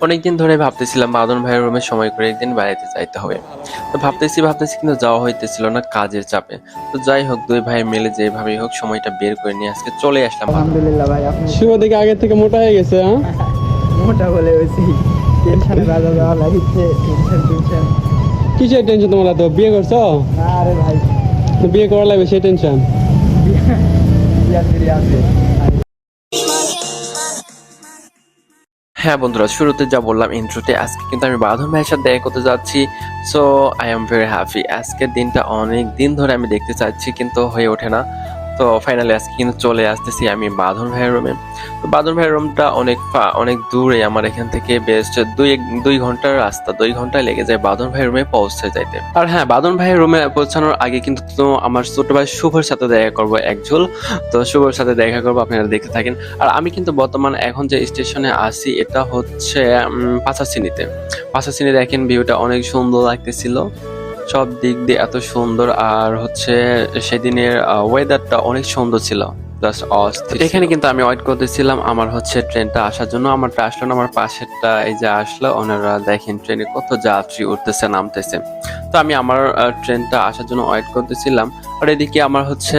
অনেকদিন ধরে ভাবতেছিলাম বাঁধন ভাইয়ের রুমে সময় করে একদিন বেড়াইতে যাইতে হবে। তো ভাবতেছি কিন্তু যাওয়া হইতেছিল না কাজের চাপে। তো যাই হোক, দুই ভাই মিলে যেভাবেই হোক সময়টা বের করে নিয়ে আজকে চলে আসলাম বাঁধন। আলহামদুলিল্লাহ ভাই, আপনি শুভ দিকে আগে থেকে মোটা হয়ে গেছে। হ্যাঁ, মোটা বলে হয়েছি। টেনশনে বাজা যাওয়া লাগিচ্ছে, টেনশন। কিসের টেনশন তোমার? তো বিয়ে করছো? না রে ভাই, তো বিয়ে করা লাগবে সেই টেনশন। বিয়া ফিরে আছে। হ্যাঁ বন্ধুরা, শুরুতে যা বললাম ইন্ট্রোতে, আজকে কিন্তু আমি বাঁধন ভাইয়ের সাথে দেখা করতে যাচ্ছি। So I am very happy. আজকের দিনটা অনেক দিন ধরে আমি দেখতে চাচ্ছি কিন্তু হয়ে ওঠে না। তো ফাইনালি আজকে কিন্তু চলে আসতেছি আমি বাঁধন ভাইয়ের রুমে। তো বাঁধন ভাইয়ের রুমটা অনেক দূরে আমার এখান থেকে, বেস্ট দুই ঘন্টার রাস্তা, 2 ঘন্টা লেগে যায় বাঁধন ভাইয়ের রুমে পৌঁছে যাইতে। আর হ্যাঁ, বাঁধন ভাইয়ের রুমে পৌঁছানোর আগে কিন্তু তো আমার ছোট ভাই শুভর সাথে দেখা করবো একঝুল। তো শুভর সাথে দেখা করবো, আপনারা দেখতে থাকেন। আর আমি কিন্তু বর্তমানে এখন যে স্টেশনে আছি এটা হচ্ছে পাঁচাচিনি। দেখেন ভিউটা অনেক সুন্দর লাগতেছিল, সব দিক দিয়ে এত সুন্দর। আর হচ্ছে সেদিনের ওয়েদারটা অনেক সুন্দর ছিল, জাস্ট অস্থির। এখানে কিন্তু আমি ওয়েট করতেছিলাম আমার হচ্ছে ট্রেনটা আসার জন্য। আমারটা আসলো না, আমার পাশেরটা এই যে আসলো। ওনারা দেখেন ট্রেনে কত যাত্রী উঠতেছে নামতেছে। তো আমি আমার ট্রেনটা আসার জন্য ওয়েট করতেছিলাম। আর এদিকে আমার হচ্ছে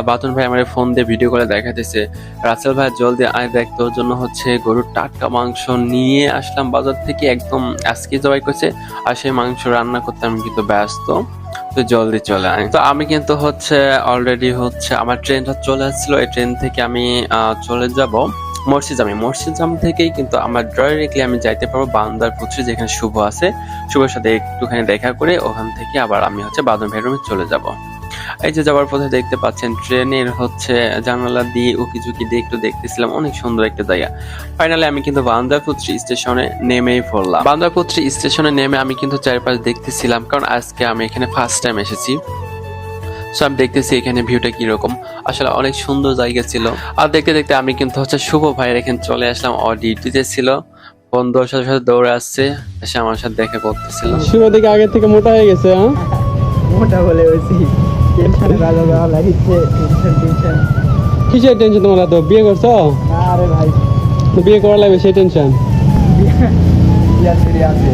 বাতুন ভাই আমার ফোন দিয়ে ভিডিও করে দেখাতেছে, রাসেল ভাই জলদি আয় দেখ, তোর জন্য হচ্ছে গরুর টাটকা মাংস নিয়ে আসলাম বাজার থেকে, একদম আজকে জবাই করছে। আর সেই মাংস রান্না করতে আমি কিন্তু ব্যস্ত, তো জলদি চলে আয়। তো আমি কিন্তু হচ্ছে অলরেডি হচ্ছে আমার ট্রেনটা চলে আসছিল। এই ট্রেন থেকে আমি চলে যাব মসজিদজাম থেকেই কিন্তু আমার ডাইরেক্টলি আমি যাইতে পারবো বান্দার পুত্রী, যেখানে শুভ আছে। শুভর সাথে একটুখানি দেখা করে ওখান থেকে আবার আমি হচ্ছে বাঁধন ভাইয়ের রুমে চলে যাব। এই যে যাওয়ার পথে দেখতে পাচ্ছেন ট্রেনের হচ্ছে জানালা দিয়ে উকি ঝুঁকি দিয়ে একটু দেখতেছিলাম, অনেক সুন্দর একটা জায়গা। ফাইনালি আমি কিন্তু বান্দারপুত্রী স্টেশনে নেমেই পড়লাম। বান্দারপুত্রী স্টেশনে নেমে আমি কিন্তু চারপাশ দেখতেছিলাম, কারণ আজকে আমি এখানে ফার্স্ট টাইম এসেছি। সো আমি দেখতেছি এখানে ভিউটা কিরকম। আসলে অনেক সুন্দর জায়গা ছিল। আর দেখতে দেখতে আমি কিন্তু হচ্ছে শুভ ভাইয়ের এখানে চলে আসলাম। ও ডিউটিতে ছিল, বন্ধুর সাথে সাথে দৌড়ে আসছে, এসে আমার সাথে দেখা করতেছিল। শুভ দিকে আগে থেকে মোটা হয়ে গেছে। হ্যাঁ, মোটা বলে হয়েছি। টেনশনে বাজা যাওয়া লাগিচ্ছে, টেনশন। কিসের টেনশন তোমার? তো বিয়ে করছো? না রে ভাই, তো বিয়ে করা লাগবে সেই টেনশন। বিয়া ফিরে আছে।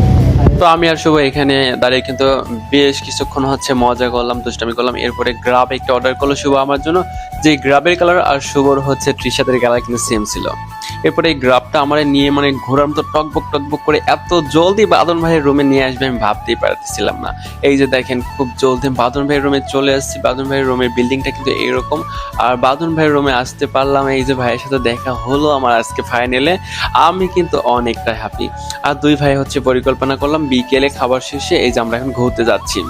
তো আমি আর শুভ এখানে দাঁড়িয়ে কিন্তু বেশ কিছুক্ষণ হচ্ছে মজা করলাম, দুষ্টামি করলাম। এরপরে গ্রাব একটা অর্ডার করলো শুভ আমার জন্য, যে গ্রাবের কালার আর শুভর হচ্ছে টি-শার্টের কালার কিন্তু সেম ছিল। এরপরে এই গ্রাবটা আমার নিয়ে মানে ঘোরার মতো টকবক করে এত জলদি বাঁধন ভাইয়ের রুমে নিয়ে আসবে আমি ভাবতেই পারতেছিলাম না। এই যে দেখেন খুব জলদি বাঁধন ভাইয়ের রুমে চলে আসছি। বাঁধন ভাইয়ের রুমের বিল্ডিংটা কিন্তু এইরকম। আর বাঁধন ভাইয়ের রুমে আসতে পারলাম, এই যে ভাইয়ের সাথে দেখা হলো আমার আজকে ফাইনালে, আমি কিন্তু অনেকটা হ্যাপি। আর দুই ভাই হচ্ছে পরিকল্পনা করলাম বিকেলে খাবার শেষে এই যে আমরা এখন ঘুরতে যাচ্ছি।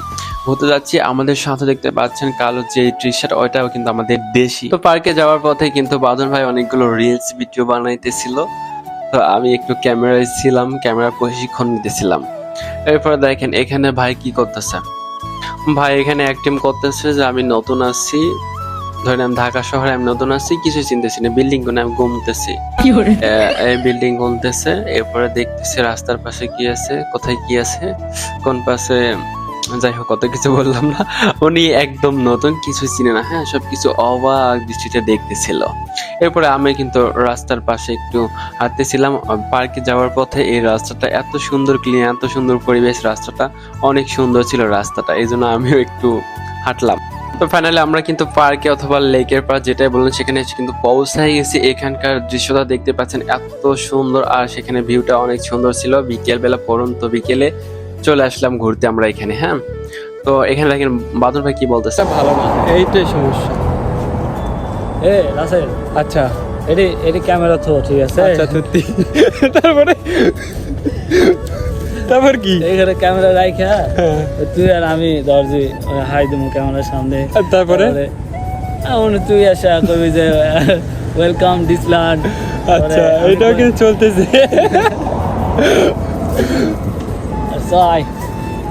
আমাদের সাথে দেখতে পাচ্ছেন কালো যে টি শার্ট, ওইটাও কিন্তু আমাদের দেশি। তো পার্কে যাওয়ার পথে কিন্তু বাঁধন ভাই অনেকগুলো রিলস ভিডিও বানাইতেছিল। তো আমি একটু ক্যামেরায় ছিলাম, ক্যামেরা প্রশিক্ষণ নিতেছিলাম। এরপরে দেখেন এখানে ভাই কি করতেছে। ভাই এখানে অ্যাক্টিং করতেছে যে আমি নতুন আসছি, ধরেন আমি ঢাকা শহরে আমি নতুন আসছি, কিছু চিনতেছি না, বিল্ডিং গুলো আমি গুনতেছি, এই বিল্ডিং গুনতেছে। এরপরে দেখতেছি রাস্তার পাশে কি আছে, কোথায় কি আছে, কোন পাশে, যাই হোক কত কিছু বললাম না। উনি একদম নতুন, কিছু চিনে না, হ্যাঁ সবকিছু অবাক দৃষ্টিতে দেখতেছিল। এরপরে আমি কিন্তু রাস্তার পাশে একটু হাঁটতেছিলাম। পার্কে যাওয়ার পথে এই রাস্তাটা এত সুন্দর ক্লিন, এত সুন্দর পরিবেশ, রাস্তাটা অনেক সুন্দর ছিল রাস্তাটা, এই জন্য আমিও একটু হাঁটলাম। তো ফাইনালি আমরা কিন্তু পার্কে অথবা লেকের পার যেটাই বললেন সেখানে কিন্তু পৌঁছাই গেছি। এখানকার দৃশ্যটা দেখতে পাচ্ছেন এত সুন্দর, আর সেখানে ভিউটা অনেক সুন্দর ছিল। বিকেল বেলা পড়ন্ত বিকেলে চলে আসলাম ঘুরতে আমরা এখানে। হ্যাঁ, তো এখানে দেখেন বাদল ভাই কি বলতেছে। ভালো না, এইটাই সমস্যা। এ রাসেল, আচ্ছা এটি ক্যামেরা তো ঠিক আছে। আচ্ছা সত্যি। তারপরে তারপর কি? এখানে ক্যামেরা রাখা তুই আর আমি দরজি হাই দেবো ক্যামেরার সামনে। আর তারপরে তুই আসা কবি যে ওয়েলকাম ডিসল্যান্ড। আচ্ছা এটাও কিন্তু চলতেছে।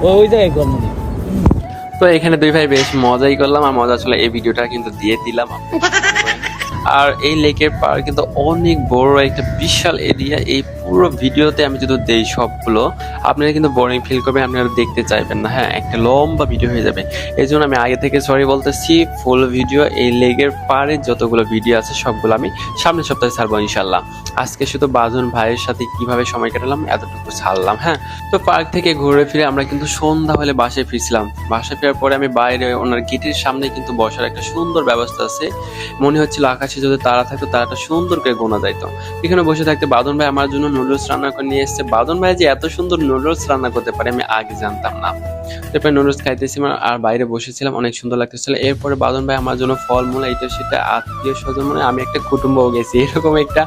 ওই জায়গায় করবো। তো এখানে দুই ভাই বেশ মজাই করলাম, আর মজা ছিল এই ভিডিওটা কিন্তু দিয়ে দিলাম। আর এই লেকের পার কিন্তু অনেক বড় একটা বিশাল এরিয়া, এই পুরো ভিডিওতে আমি যদি দেই সবগুলো, আপনারা কিন্তু বোরিং ফিল করবেন, আপনারা দেখতে চাইবেন না। হ্যাঁ, একটা লম্বা ভিডিও হয়ে যাবে। এই জন্য আমি আগে থেকে সরি বলতেছি। ফুল ভিডিও এই লেগের পারে যতগুলো ভিডিও আছে সবগুলো আমি সামনের সপ্তাহে ছাড়বো ইনশাল্লাহ। আজকে শুধু বাজন ভাইয়ের সাথে কিভাবে সময় কাটালাম এতটুকু ছাড়লাম। হ্যাঁ, তো পার্ক থেকে ঘুরে ফিরে আমরা কিন্তু সন্ধ্যা হলে বাসায় ফিরছিলাম। বাসায় ফেরার পরে আমি বাইরে ওনার গেটের সামনে কিন্তু বসার একটা সুন্দর ব্যবস্থা আছে। মনে হচ্ছিল আকাশে যদি তারা থাকতো তারাটা সুন্দর করে গোনা যাইতো। এখানে বসে থাকতে বাদন ভাই আমার জন্য নুডলস রান্না করে নিয়ে এসেছে। বাদন ভাই যে এত সুন্দর নুডলস রান্না করতে পারে আমি আগে জানতাম না। তারপরে নুডলস খাইতেছিলাম আর বাইরে বসেছিলাম, অনেক সুন্দর লাগতেছিল। এরপরে বাদন ভাই আমার জন্য ফলমূল এইটা সেটা আত্মীয় স্বজন মানে আমি একটা কুটুম্বও গেছি এরকম একটা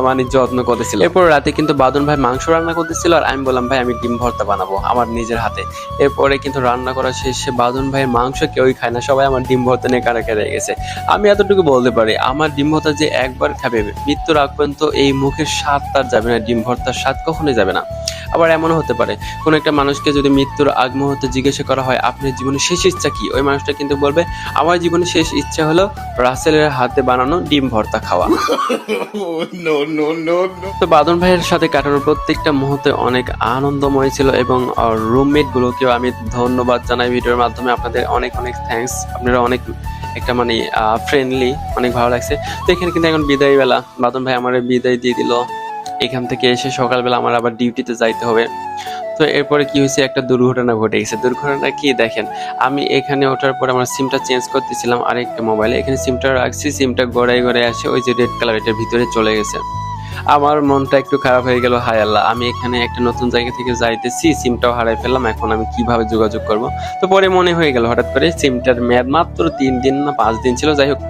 মানে যত্ন করতেছিল। এরপর রাতে কিন্তু বাদন ভাই মাংস রান্না করতেছিল আর আমি বললাম ভাই আমি ডিম ভর্তা বানাবো আমার নিজের হাতে। এরপরে কিন্তু রান্না করা শেষে বাদন ভাইয়ের মাংস কেউই খায় না, সবাই আমার ডিম ভর্তা নিয়ে কারাকারি হয়ে গেছে। আমি এতটুকু বলতে পারি আমার ডিম ভর্তা যে একবার খাবে মৃত্যুর আগ পর্যন্ত এই মুখের স্বাদ তার যাবে না, ডিম ভর্তার স্বাদ কখনোই যাবে না। আবার এমনও হতে পারে কোনো একটা মানুষকে যদি মৃত্যুর আগ মুহূর্তে জিজ্ঞাসা করা হয় আপনার জীবনের শেষ ইচ্ছা কি, ওই মানুষটা কিন্তু বলবে আমার জীবনের শেষ ইচ্ছা হলো রাসেলের হাতে বানানো ডিম ভর্তা খাওয়া। তো বাদন ভাইয়ের সাথে কাটানো প্রত্যেকটা মুহূর্তে অনেক আনন্দময় ছিল এবং রুমমেট গুলোকেও আমি ধন্যবাদ জানাই ভিডিওর মাধ্যমে। আপনাদের অনেক অনেক থ্যাঙ্কস, আপনারা অনেক একটা মানে ফ্রেন্ডলি, অনেক ভালো লাগছে। তো এখানে কিন্তু এখন বিদায় বেলা, বাদন ভাই আমার বিদায় দিয়ে দিল। এখান থেকে এসে সকালবেলা আমার আবার ডিউটিতে যাইতে হবে। তো এরপরে কি হয়েছে, একটা দুর্ঘটনা ঘটে গেছে। দুর্ঘটনা কি দেখেন, আমি এখানে ওঠার পর আমার সিমটা চেঞ্জ করতেছিলাম আরেকটা মোবাইলে, এখানে সিমটা রাখছি, সিমটা গড়াই আসে ওই যে রেড কালার এটার ভিতরে চলে গেছে। আমার মনটা একটু খারাপ হয়ে গেল, হায় আল্লাহ আমি এখানে একটা নতুন জায়গা থেকে যাইতেছি, সিমটাও হারাই ফেললাম, এখন আমি কিভাবে যোগাযোগ করব। তো পরে মনে হয়ে গেল হঠাৎ করে সিমটার মেয়াদ মাত্র 3 দিন না 5 দিন ছিল। যাই হোক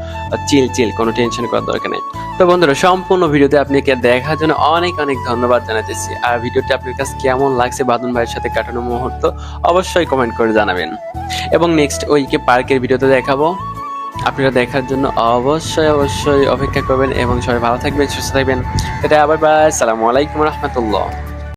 চিল কোনো টেনশন করার দরকার নেই। তো বন্ধুরা সম্পূর্ণ ভিডিওতে আপনাকে দেখার জন্য অনেক অনেক ধন্যবাদ জানাতেছি। আর ভিডিওটি আপনার কাছে কেমন লাগছে বাদন ভাইয়ের সাথে কাটানো মুহূর্ত অবশ্যই কমেন্ট করে জানাবেন। এবং নেক্সট উইকে পার্কের ভিডিওতে দেখাবো, আপনারা দেখার জন্য অবশ্যই অপেক্ষা করবেন। এবং সবাই ভালো থাকবেন, সুস্থ থাকবেন। এটা আবার বাই, আসসালামু আলাইকুম রহমতুল্লাহ।